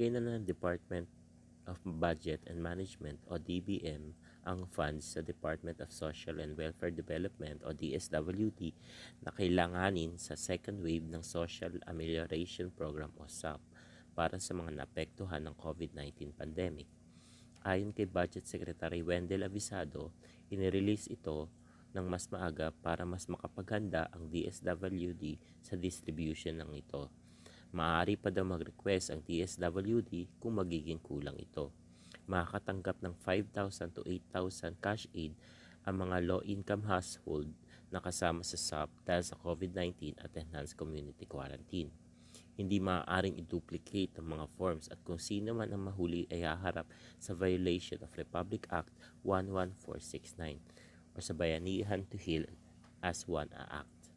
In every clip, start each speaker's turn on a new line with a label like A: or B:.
A: Ibinigay na ng Department of Budget and Management o DBM ang funds sa Department of Social and Welfare Development o DSWD na kailanganin sa second wave ng Social Amelioration Program o SAP para sa mga naapektuhan ng COVID-19 pandemic. Ayon kay Budget Secretary Wendell Avisado, inirelease ito ng mas maaga para mas makapaghanda ang DSWD sa distribution ng ito. Maaari pa daw mag-request ang DSWD kung magiging kulang ito. Makakatanggap ng 5,000 to 8,000 cash aid ang mga low-income household na kasama sa SAP dahil sa COVID-19 at enhanced community quarantine. Hindi maaaring i-duplicate ang mga forms at kung sino man ang mahuli ay haharap sa violation of Republic Act 11469 o sa Bayanihan to Heal as One Act.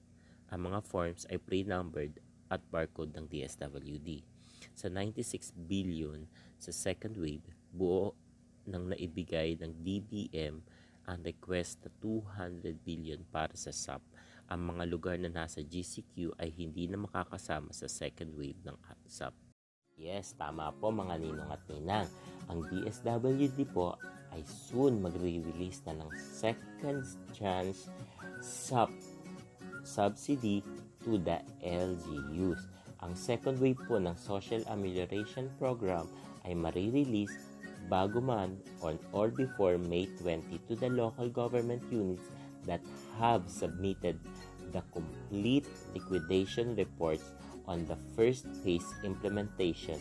A: Ang mga forms ay pre-numbered at barcode ng DSWD. Sa 96 billion sa second wave, buo nang naibigay ng DBM ang request na 200 billion para sa SAP. Ang mga lugar na nasa GCQ ay hindi na makakasama sa second wave ng SAP. Yes, tama po mga ninong at ninang. Ang DSWD po ay soon magre-release na ng second chance SAP subsidy to the LGUs. Ang second wave po ng Social Amelioration Program ay marirelease bago man on or before May 20 to the local government units that have submitted the complete liquidation reports on the first phase implementation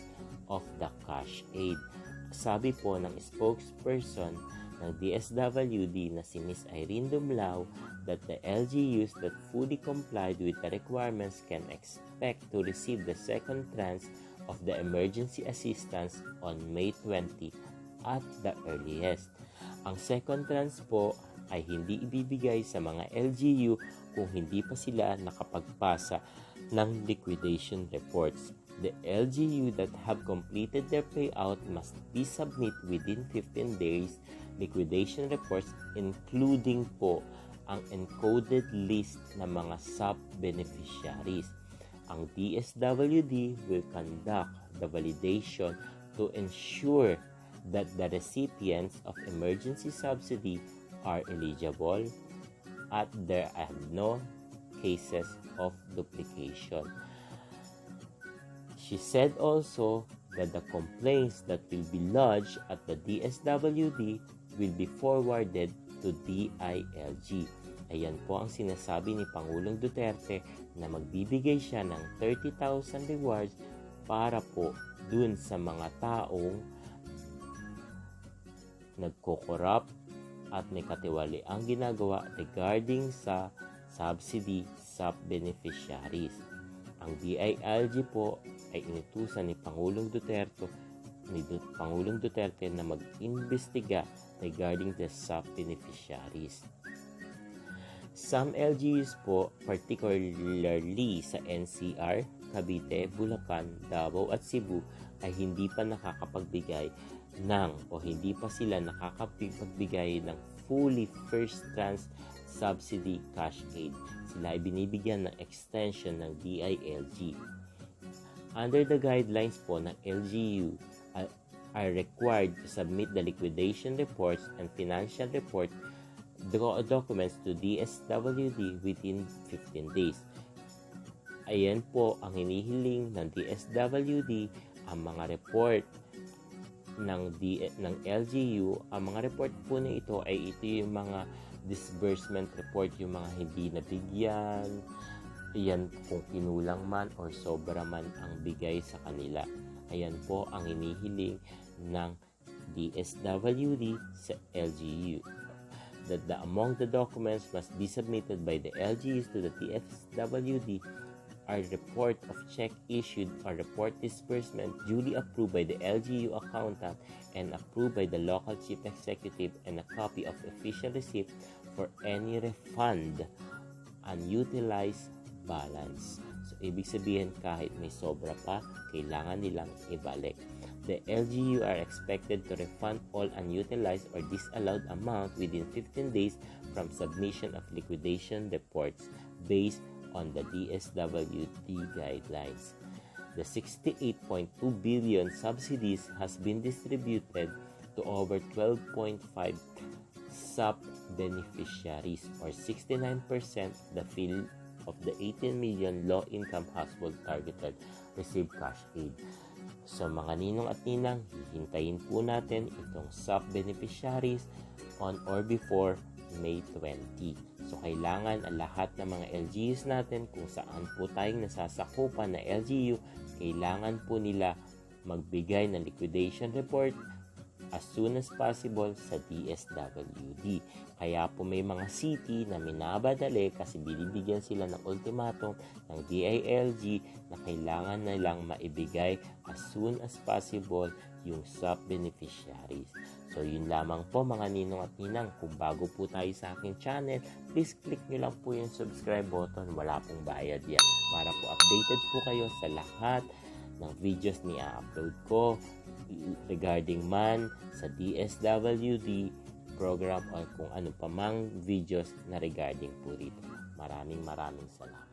A: of the cash aid. Sabi po ng spokesperson ng DSWD na si Ms. Irene Dumlao that the LGUs that fully complied with the requirements can expect to receive the second tranche of the emergency assistance on May 20 at the earliest. Ang second tranche po ay hindi ibibigay sa mga LGU kung hindi pa sila nakapagpasa ng liquidation reports. The LGU that have completed their payout must be submit within 15 days liquidation reports including po ang encoded list ng mga SAP beneficiaries. Ang DSWD will conduct the validation to ensure that the recipients of emergency subsidy are eligible at there are no cases of duplication. She said also that the complaints that will be lodged at the DSWD will be forwarded to DILG. Ayan po ang sinasabi ni Pangulong Duterte na magbibigay siya ng 30,000 rewards para po dun sa mga taong nagko-corrupt at may katiwali ang ginagawa regarding sa subsidy sa beneficiaries. Ang DILG po ay inutusan ni Pangulong Duterte na mag-imbestiga regarding the SAP beneficiaries. Some LGUs po, particularly sa NCR, Cavite, Bulacan, Davao at Cebu ay hindi pa nakakapagbigay o hindi pa sila nakakapagbigay ng fully first tranche subsidy cash aid. Sila ay binibigyan ng extension ng DILG. Under the guidelines po ng LGU, are required to submit the liquidation reports and financial report documents to DSWD within 15 days. Ayan po ang hinihiling ng DSWD, ang mga report ng LGU. Ang mga report po na ito ay ito yung mga disbursement report, yung mga hindi nabigyan, yan kung kinulang man or sobra man ang bigay sa kanila. Ayan po ang hinihiling ng DSWD sa LGU. That among the documents must be submitted by the LGUs to the DSWD are report of check issued or report disbursement duly approved by the LGU accountant and approved by the local chief executive, and a copy of official receipt for any refund unutilized balance. So, ibig sabihin kahit may sobra pa, kailangan nilang ibalik. The LGU are expected to refund all unutilized or disallowed amount within 15 days from submission of liquidation reports based on the DSWD guidelines. The 68.2 billion subsidies has been distributed to over 12.5 SAP beneficiaries, or 69% the field of the 18 million low-income household targeted received cash aid. So mga ninong at ninang, hihintayin po natin itong SAP beneficiaries on or before May 20. So kailangan ang lahat ng mga LGUs natin, kung saan po tayong nasasakupan na LGU, kailangan po nila magbigay ng liquidation report as soon as possible sa DSWD. Kaya po may mga city na minabadali kasi binibigyan sila ng ultimatum ng DILG na kailangan na lang maibigay as soon as possible yung SAP beneficiaries. So yun lamang po mga ninong at ninang. Kung bago po tayo sa aking channel, please click nyo lang po yung subscribe button. Wala pong bayad yan. Para po updated po kayo sa lahat ng videos ni upload ko regarding man sa DSWD program o kung ano pa mang videos na regarding po rito. Maraming salamat.